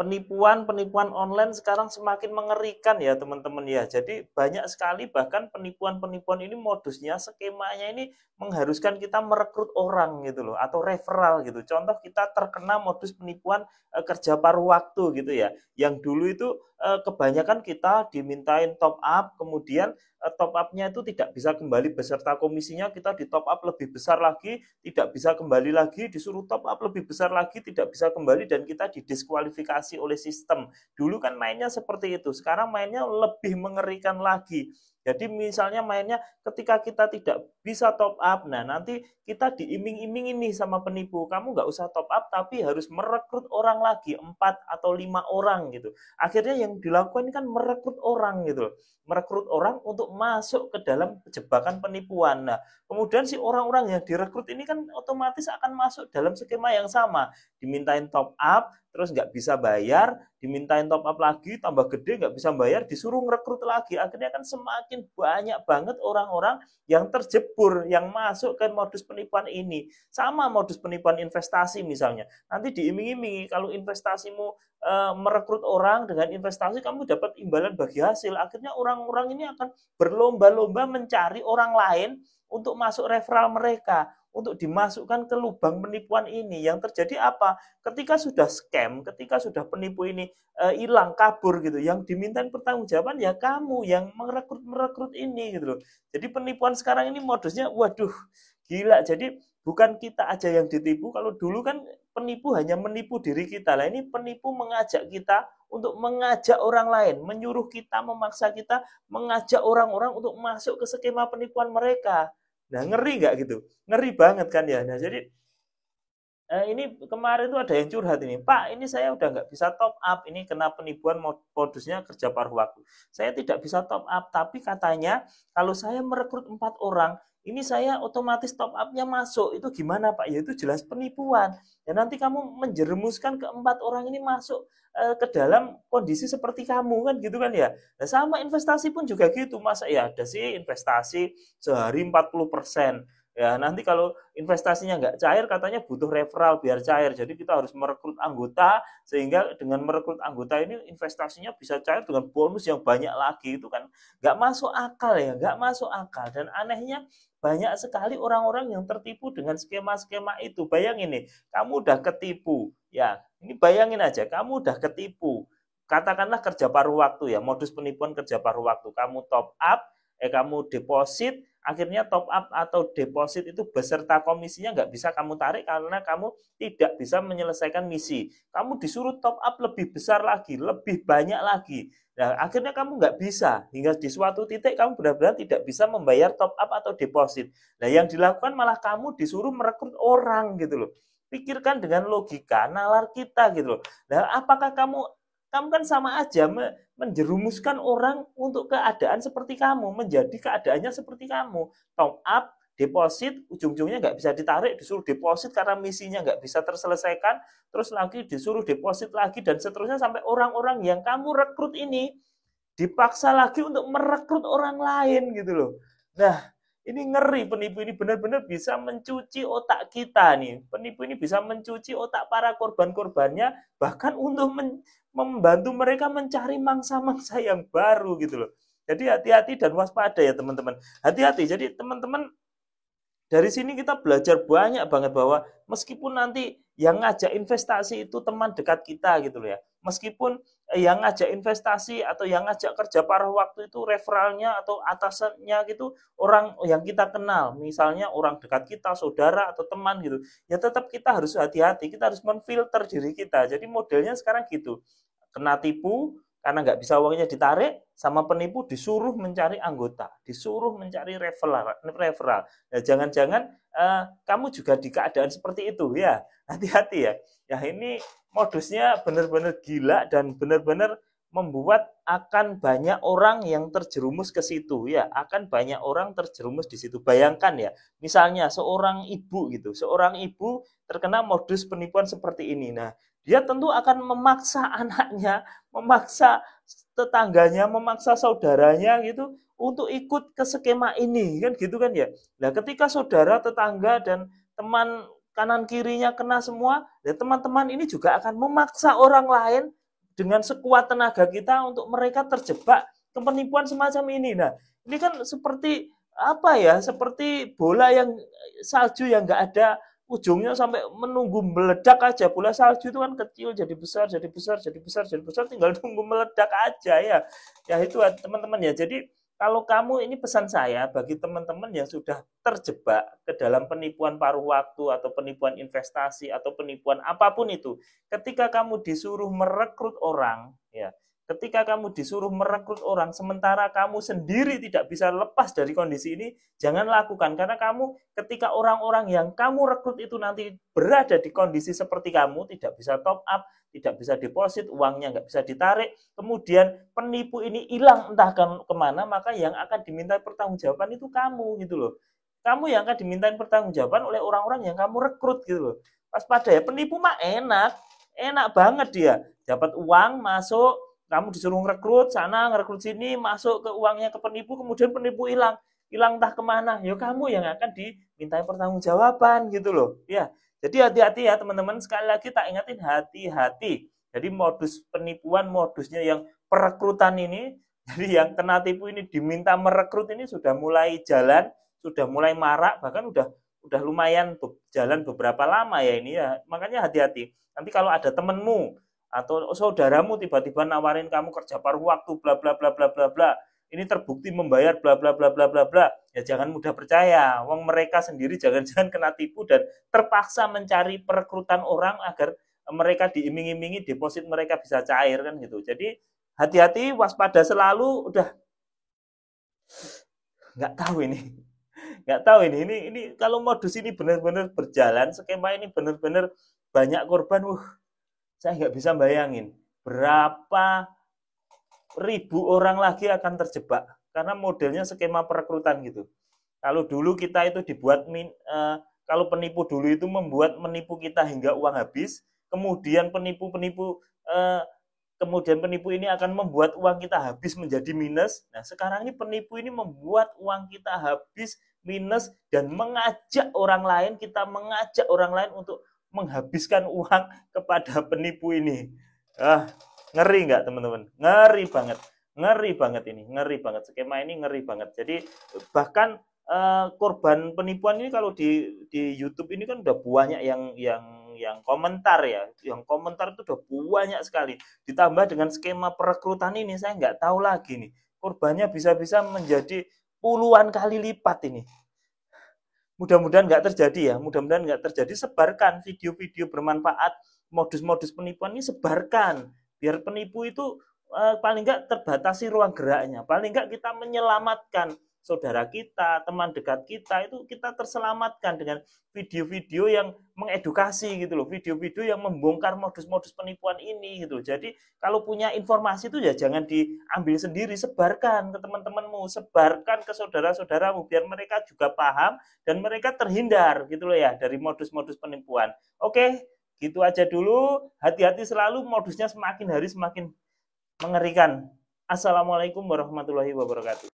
penipuan online sekarang semakin mengerikan ya teman-teman ya. Jadi banyak sekali bahkan penipuan-penipuan ini modusnya, skemanya ini mengharuskan kita merekrut orang gitu loh atau referral gitu. Contoh kita terkena modus penipuan kerja paruh waktu gitu ya. Yang dulu itu kebanyakan kita dimintain top up, kemudian top up-nya itu tidak bisa kembali beserta komisinya, kita di top up lebih besar lagi, tidak bisa kembali lagi, disuruh top up lebih besar lagi, tidak bisa kembali, dan kita didiskualifikasi oleh sistem. Dulu kan mainnya seperti itu, sekarang mainnya lebih mengerikan lagi. Jadi misalnya mainnya ketika kita tidak bisa top up, nah nanti kita diiming-iming ini sama penipu, kamu nggak usah top up tapi harus merekrut orang lagi 4 atau 5 orang gitu. Akhirnya yang dilakukan kan merekrut orang gitu, merekrut orang untuk masuk ke dalam jebakan penipuan. Nah, kemudian si orang-orang yang direkrut ini kan otomatis akan masuk dalam skema yang sama, dimintain top up, terus nggak bisa bayar, dimintain top up lagi, tambah gede nggak bisa bayar, disuruh ngerekrut lagi. Akhirnya kan semakin banyak banget orang-orang yang terjebur, yang masuk ke modus penipuan ini. Sama modus penipuan investasi misalnya. Nanti diiming-imingi kalau investasimu merekrut orang, dengan investasi kamu dapat imbalan bagi hasil. Akhirnya orang-orang ini akan berlomba-lomba mencari orang lain untuk masuk referral mereka, untuk dimasukkan ke lubang penipuan ini. Yang terjadi apa? Ketika sudah scam, ketika sudah penipu ini hilang, kabur gitu, yang dimintain pertanggungjawaban ya kamu yang merekrut ini gitu loh. Jadi penipuan sekarang ini modusnya waduh gila. Jadi bukan kita aja yang ditipu. Kalau dulu kan penipu hanya menipu diri kita. Lah ini penipu mengajak kita untuk mengajak orang lain, menyuruh kita, memaksa kita, mengajak orang-orang untuk masuk ke skema penipuan mereka. Nah, ngeri nggak gitu? Ngeri banget kan ya. Nah, jadi ini kemarin tuh ada yang curhat ini, Pak, ini saya udah nggak bisa top up, ini kena penipuan modusnya kerja paruh waktu. Saya tidak bisa top up, tapi katanya kalau saya merekrut 4 orang, ini saya otomatis top up-nya masuk. Itu gimana Pak? Ya itu jelas penipuan. Dan nanti kamu menjerumuskan ke 4 orang ini masuk ke dalam kondisi seperti kamu kan gitu kan ya. Nah, sama investasi pun juga gitu. Masa ya ada sih investasi sehari 40%. Ya, nanti kalau investasinya nggak cair, katanya butuh referral biar cair. Jadi kita harus merekrut anggota, sehingga dengan merekrut anggota ini investasinya bisa cair dengan bonus yang banyak lagi. Itu kan nggak masuk akal ya, nggak masuk akal. Dan anehnya banyak sekali orang-orang yang tertipu dengan skema-skema itu. Bayangin nih, kamu udah ketipu. Ya, ini bayangin aja, kamu udah ketipu. Katakanlah kerja paruh waktu ya, modus penipuan kerja paruh waktu. Kamu top up, kamu deposit, akhirnya top up atau deposit itu beserta komisinya nggak bisa kamu tarik karena kamu tidak bisa menyelesaikan misi. Kamu disuruh top up lebih besar lagi, lebih banyak lagi. Nah, akhirnya kamu nggak bisa, hingga di suatu titik kamu benar-benar tidak bisa membayar top up atau deposit. Nah, yang dilakukan malah kamu disuruh merekrut orang gitu loh. Pikirkan dengan logika, nalar kita gitu loh. Nah, apakah kamu kamu kan sama aja menjerumuskan orang untuk keadaan seperti kamu, menjadi keadaannya seperti kamu. Top up, deposit, ujung-ujungnya nggak bisa ditarik, disuruh deposit karena misinya nggak bisa terselesaikan, terus lagi disuruh deposit lagi, dan seterusnya sampai orang-orang yang kamu rekrut ini dipaksa lagi untuk merekrut orang lain gitu loh. Nah, ini ngeri, penipu ini benar-benar bisa mencuci otak kita nih. Penipu ini bisa mencuci otak para korban-korbannya, bahkan untuk membantu mereka mencari mangsa-mangsa yang baru gitu loh. Jadi hati-hati dan waspada ya teman-teman. Hati-hati. Jadi teman-teman, dari sini kita belajar banyak banget bahwa meskipun nanti yang ngajak investasi itu teman dekat kita gitu loh ya. Meskipun yang ngajak investasi atau yang ngajak kerja paruh waktu itu referralnya atau atasannya gitu orang yang kita kenal, misalnya orang dekat kita, saudara atau teman gitu. Ya tetap kita harus hati-hati, kita harus menfilter diri kita. Jadi modelnya sekarang gitu. Kena tipu, karena nggak bisa uangnya ditarik, sama penipu disuruh mencari anggota, disuruh mencari referral. Nah, jangan-jangan kamu juga di keadaan seperti itu ya, hati-hati ya. Ya ini modusnya benar-benar gila dan benar-benar membuat akan banyak orang yang terjerumus ke situ ya, akan banyak orang terjerumus di situ. Bayangkan ya, misalnya seorang ibu gitu, seorang ibu terkena modus penipuan seperti ini. Nah, dia tentu akan memaksa anaknya, memaksa tetangganya, memaksa saudaranya gitu untuk ikut ke skema ini kan gitu kan ya. Nah, ketika saudara, tetangga dan teman kanan kirinya kena semua, ya teman-teman ini juga akan memaksa orang lain dengan sekuat tenaga kita untuk mereka terjebak ke penipuan semacam ini. Nah, ini kan seperti apa ya? Seperti bola yang salju yang nggak ada ujungnya sampai menunggu meledak aja. Bola salju itu kan kecil jadi besar, jadi besar, jadi besar, jadi besar, tinggal tunggu meledak aja ya. Ya itu teman-teman ya. Jadi kalau kamu ini pesan saya bagi teman-teman yang sudah terjebak ke dalam penipuan paruh waktu atau penipuan investasi atau penipuan apapun itu, ketika kamu disuruh merekrut orang, ya, ketika kamu disuruh merekrut orang sementara kamu sendiri tidak bisa lepas dari kondisi ini, jangan lakukan karena kamu ketika orang-orang yang kamu rekrut itu nanti berada di kondisi seperti kamu, tidak bisa top up, tidak bisa deposit, uangnya nggak bisa ditarik, kemudian penipu ini hilang entah kemana, maka yang akan diminta pertanggungjawaban itu kamu gitu loh. Kamu yang akan dimintain pertanggungjawaban oleh orang-orang yang kamu rekrut gitu loh. Waspada ya, penipu mah enak, enak banget dia. Dapat uang, masuk, kamu disuruh ngerekrut sana, ngerekrut sini, masuk ke uangnya ke penipu, kemudian penipu hilang. Hilang entah kemana, ya kamu yang akan dimintai pertanggungjawaban gitu loh. Ya, jadi hati-hati ya teman-teman, sekali lagi tak ingatin hati-hati. Jadi modus penipuan, modusnya yang perekrutan ini, jadi yang kena tipu ini diminta merekrut ini sudah mulai jalan, sudah mulai marak, bahkan udah lumayan jalan beberapa lama ya ini ya. Makanya hati-hati. Nanti kalau ada temenmu atau saudaramu tiba-tiba nawarin kamu kerja paruh waktu bla bla bla bla bla bla, ini terbukti membayar bla bla bla bla bla bla, ya jangan mudah percaya. Wong mereka sendiri jangan-jangan kena tipu dan terpaksa mencari perekrutan orang agar mereka diiming-imingi deposit mereka bisa cair kan gitu. Jadi hati-hati, waspada selalu. Udah nggak tahu ini kalau modus ini benar-benar berjalan, skema ini benar-benar banyak korban. Saya nggak bisa bayangin berapa ribu orang lagi akan terjebak karena modelnya skema perekrutan gitu. Kalau dulu kita itu dibuat kalau penipu dulu itu menipu kita hingga uang habis, kemudian penipu ini akan membuat uang kita habis menjadi minus. Nah, sekarang ini penipu ini membuat uang kita habis minus dan mengajak orang lain untuk menghabiskan uang kepada penipu ini. Ngeri nggak teman-teman? Ngeri banget ini, ngeri banget skema ini, ngeri banget. Jadi bahkan korban penipuan ini kalau di YouTube ini kan udah banyak yang komentar ya, yang komentar itu udah banyak sekali. Ditambah dengan skema perekrutan ini, saya nggak tahu lagi nih, korbannya bisa-bisa menjadi puluhan kali lipat ini. Mudah-mudahan nggak terjadi ya, mudah-mudahan nggak terjadi. Sebarkan video-video bermanfaat, modus-modus penipuan ini sebarkan, biar penipu itu paling nggak terbatasi ruang geraknya, paling nggak kita menyelamatkan saudara kita, teman dekat kita, itu kita terselamatkan dengan video-video yang mengedukasi gitu loh, video-video yang membongkar modus-modus penipuan ini gitu. Jadi kalau punya informasi itu ya jangan diambil sendiri, sebarkan ke teman-temanmu, sebarkan ke saudara-saudaramu biar mereka juga paham dan mereka terhindar gitu loh ya dari modus-modus penipuan. Oke, gitu aja dulu. Hati-hati selalu, modusnya semakin hari semakin mengerikan. Assalamualaikum warahmatullahi wabarakatuh.